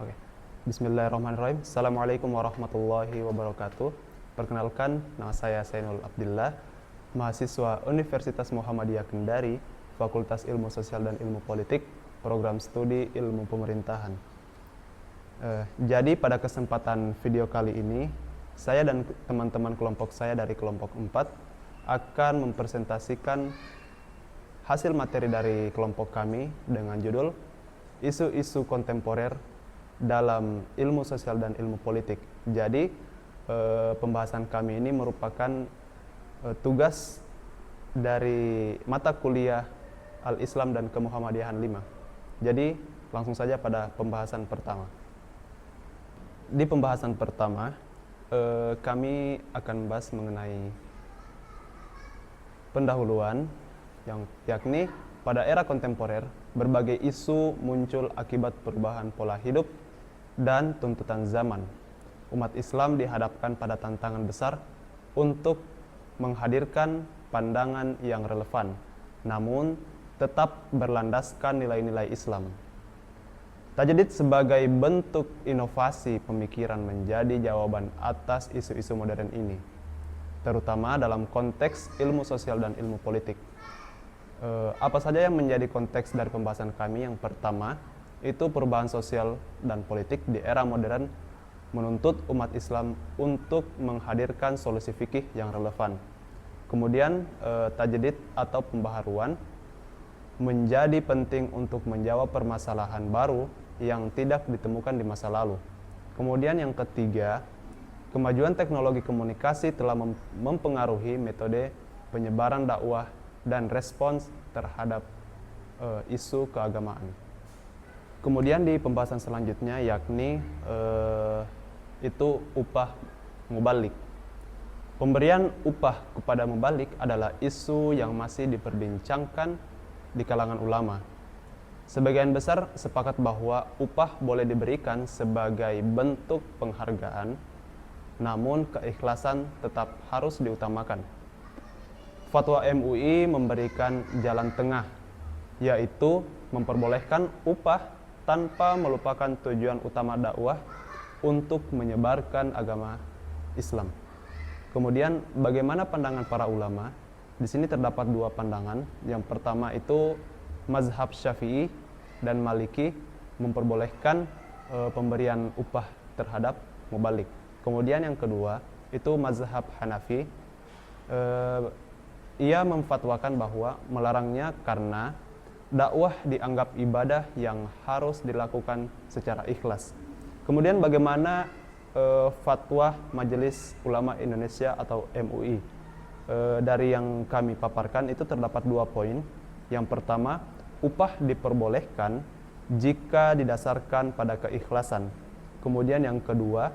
Oke. Bismillahirrahmanirrahim. Assalamualaikum warahmatullahi wabarakatuh. Perkenalkan, nama saya Zainul Abdillah, mahasiswa Universitas Muhammadiyah Kendari, Fakultas Ilmu Sosial dan Ilmu Politik, Program Studi Ilmu Pemerintahan. Jadi pada kesempatan video kali ini, saya dan teman-teman kelompok saya dari kelompok 4 akan mempresentasikan hasil materi dari kelompok kami dengan judul Isu-isu kontemporer dalam ilmu sosial dan ilmu politik. Jadi pembahasan kami ini merupakan tugas dari mata kuliah Al-Islam dan Kemuhammadiyahan 5. Jadi langsung saja pada pembahasan pertama. Di pembahasan pertama kami akan membahas mengenai pendahuluan yakni pada era kontemporer berbagai isu muncul akibat perubahan pola hidup dan tuntutan zaman. Umat Islam dihadapkan pada tantangan besar untuk menghadirkan pandangan yang relevan, namun tetap berlandaskan nilai-nilai Islam. Tajdid sebagai bentuk inovasi pemikiran menjadi jawaban atas isu-isu modern ini, terutama dalam konteks ilmu sosial dan ilmu politik. Apa saja yang menjadi konteks dari pembahasan kami? Yang pertama, itu perubahan sosial dan politik di era modern menuntut umat Islam untuk menghadirkan solusi fikih yang relevan. Kemudian tajdid atau pembaharuan menjadi penting untuk menjawab permasalahan baru yang tidak ditemukan di masa lalu. Kemudian yang ketiga, kemajuan teknologi komunikasi telah mempengaruhi metode penyebaran dakwah dan respons terhadap isu keagamaan. Kemudian di pembahasan selanjutnya yakni itu upah mubalik. Pemberian upah kepada mubalik adalah isu yang masih diperbincangkan di kalangan ulama. Sebagian besar sepakat bahwa upah boleh diberikan sebagai bentuk penghargaan, namun keikhlasan tetap harus diutamakan. Fatwa MUI memberikan jalan tengah, yaitu memperbolehkan upah tanpa melupakan tujuan utama dakwah untuk menyebarkan agama Islam. Kemudian bagaimana pandangan para ulama? Di sini terdapat dua pandangan. Yang pertama itu mazhab Syafi'i dan Maliki memperbolehkan pemberian upah terhadap mubalik. Kemudian yang kedua itu mazhab Hanafi. Ia memfatwakan bahwa melarangnya karena dakwah dianggap ibadah yang harus dilakukan secara ikhlas. Kemudian bagaimana fatwa Majelis Ulama Indonesia atau MUI? Dari yang kami paparkan itu terdapat dua poin. Yang pertama, upah diperbolehkan jika didasarkan pada keikhlasan. Kemudian yang kedua,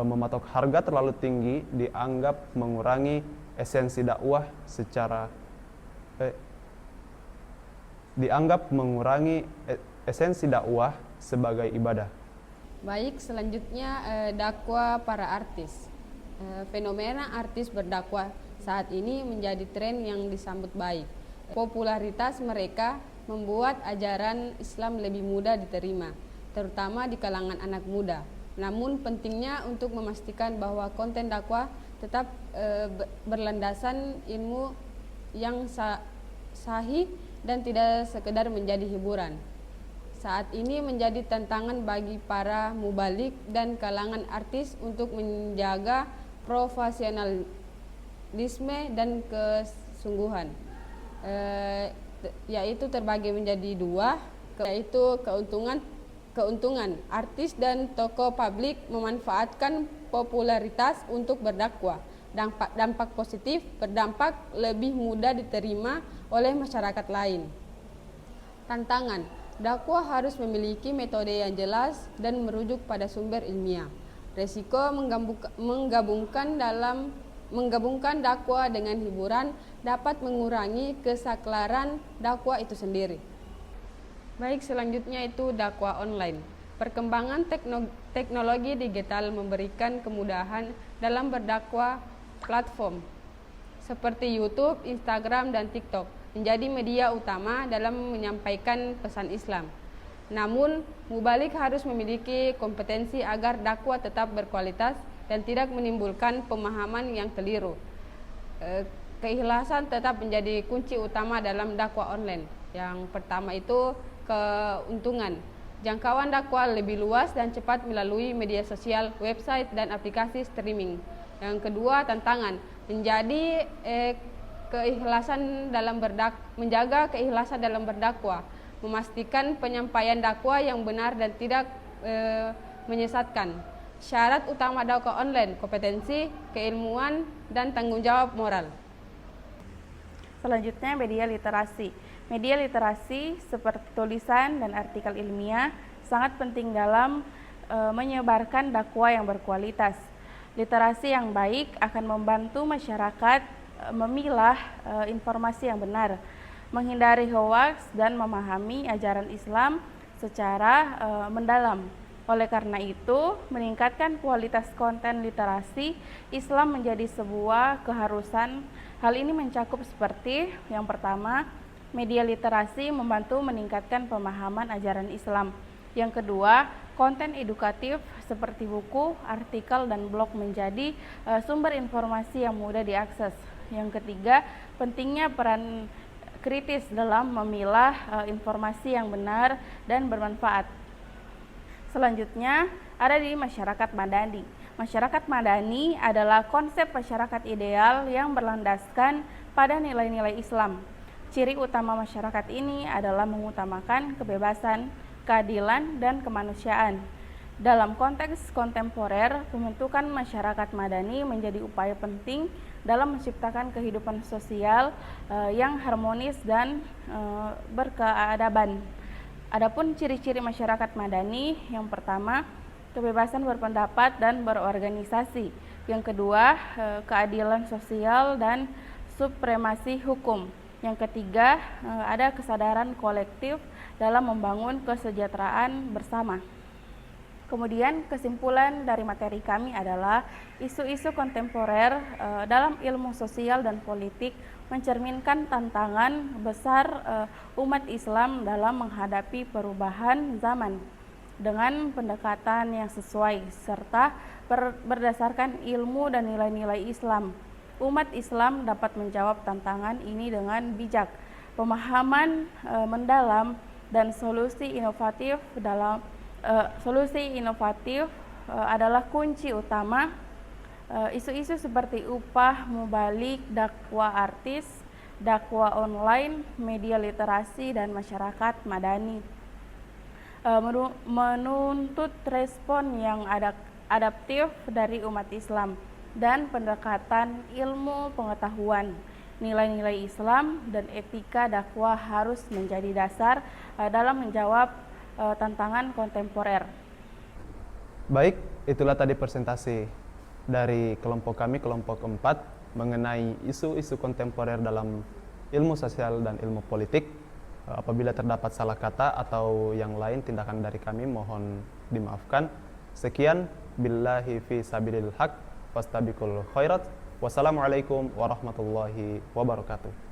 mematok harga terlalu tinggi dianggap mengurangi esensi dakwah esensi dakwah sebagai ibadah. Baik, selanjutnya dakwah para artis. Fenomena artis berdakwah saat ini menjadi tren yang disambut baik. Popularitas mereka membuat ajaran Islam lebih mudah diterima, terutama di kalangan anak muda. Namun pentingnya untuk memastikan bahwa konten dakwah tetap berlandasan ilmu yang sahih dan tidak sekedar menjadi hiburan. Saat ini menjadi tantangan bagi para mubalik dan kalangan artis untuk menjaga profesionalisme dan kesungguhan, yaitu terbagi menjadi dua, yaitu keuntungan artis dan tokoh publik memanfaatkan popularitas untuk berdakwah. Dampak positif berdampak lebih mudah diterima oleh masyarakat lain. Tantangan, dakwah harus memiliki metode yang jelas dan merujuk pada sumber ilmiah. Resiko menggabungkan dakwah dengan hiburan dapat mengurangi kesaklaran dakwah itu sendiri. Baik, selanjutnya itu dakwah online. Perkembangan teknologi digital memberikan kemudahan dalam berdakwah. Platform seperti YouTube, Instagram, dan TikTok menjadi media utama dalam menyampaikan pesan Islam. Namun, mubalik harus memiliki kompetensi agar dakwah tetap berkualitas dan tidak menimbulkan pemahaman yang keliru. Keikhlasan tetap menjadi kunci utama dalam dakwah online. Yang pertama itu keuntungan. Jangkauan dakwah lebih luas dan cepat melalui media sosial, website, dan aplikasi streaming. Yang kedua, tantangan. Menjaga keikhlasan dalam berdakwah, memastikan penyampaian dakwah yang benar dan tidak menyesatkan. Syarat utama dakwah online, kompetensi, keilmuan, dan tanggung jawab moral. Selanjutnya, media literasi. Media literasi seperti tulisan dan artikel ilmiah sangat penting dalam menyebarkan dakwah yang berkualitas. Literasi yang baik akan membantu masyarakat memilah informasi yang benar, menghindari hoaks, dan memahami ajaran Islam secara mendalam. Oleh karena itu, meningkatkan kualitas konten literasi Islam menjadi sebuah keharusan. Hal ini mencakup seperti yang pertama, media literasi membantu meningkatkan pemahaman ajaran Islam. Yang kedua, konten edukatif seperti buku, artikel, dan blog menjadi sumber informasi yang mudah diakses. Yang ketiga, pentingnya peran kritis dalam memilah informasi yang benar dan bermanfaat. Selanjutnya, ada di masyarakat madani. Masyarakat madani adalah konsep masyarakat ideal yang berlandaskan pada nilai-nilai Islam. Ciri utama masyarakat ini adalah mengutamakan kebebasan, keadilan, dan kemanusiaan. Dalam konteks kontemporer, pembentukan masyarakat madani menjadi upaya penting dalam menciptakan kehidupan sosial yang harmonis dan berkeadaban. Adapun ciri-ciri masyarakat madani, yang pertama, kebebasan berpendapat dan berorganisasi. Yang kedua, keadilan sosial dan supremasi hukum. Yang ketiga, ada kesadaran kolektif dalam membangun kesejahteraan bersama. Kemudian kesimpulan dari materi kami adalah isu-isu kontemporer dalam ilmu sosial dan politik mencerminkan tantangan besar umat Islam dalam menghadapi perubahan zaman dengan pendekatan yang sesuai serta berdasarkan ilmu dan nilai-nilai Islam. Umat Islam dapat menjawab tantangan ini dengan bijak, pemahaman mendalam, dan solusi inovatif adalah kunci utama. Isu-isu seperti upah mubalik, dakwah artis, dakwah online, media literasi, dan masyarakat madani menuntut respon yang adaptif dari umat Islam dan pendekatan ilmu pengetahuan. Nilai-nilai Islam dan etika dakwah harus menjadi dasar dalam menjawab tantangan kontemporer. Baik, itulah tadi presentasi dari kelompok kami, kelompok keempat, mengenai isu-isu kontemporer dalam ilmu sosial dan ilmu politik. Apabila terdapat salah kata atau yang lain tindakan dari kami, mohon dimaafkan. Sekian, billahi fi sabilil haq, fastabiqul khairat. Wassalamualaikum warahmatullahi wabarakatuh.